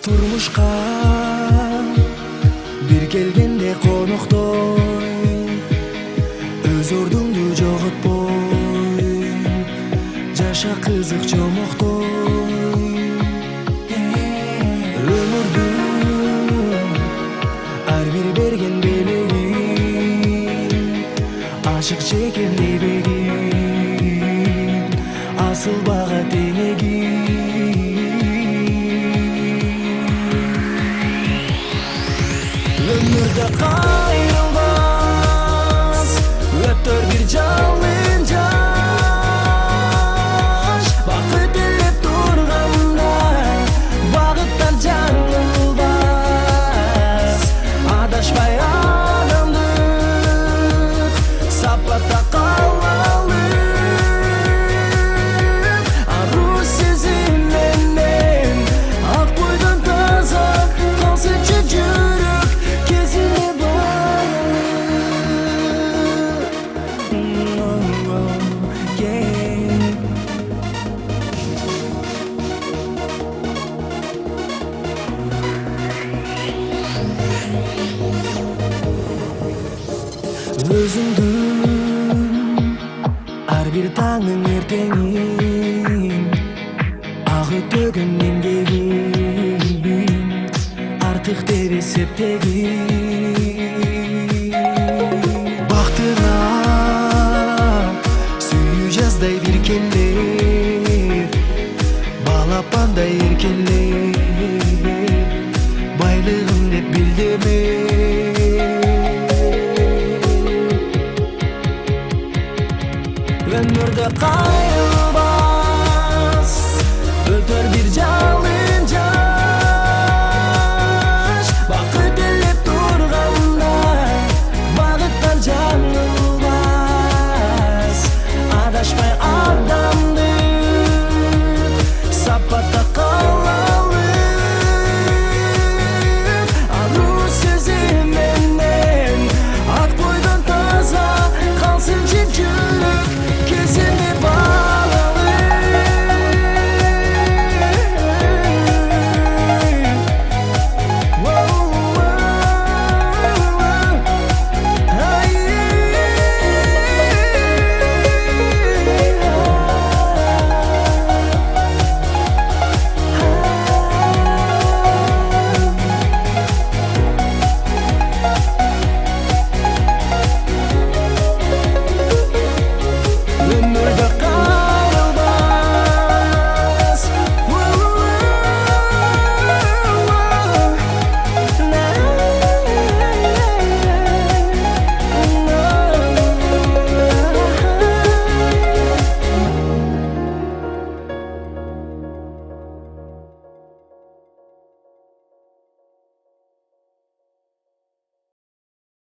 Turmuşqa bir kelgende konuktoy, öz ordungdu jogotpoy, жаша кызык жомоктой. Өмүрдүн ар бир берген белегин, ашык чекем лебегин, асыл бага теңегин. Ömürde kayrılmaz, ötör bir жалын жаш. Бақыт ілеп тұрғанда бағыттан жаңылбас. Адашпай адамдық сапатта қалалы. Ару сезімменен ақ бойдан таза қалсыншы жүрек кезіне бай. Өзүңдүн ар бир таңың эртеңин, ағы төгүн эмгегин, артык деп эсептегин.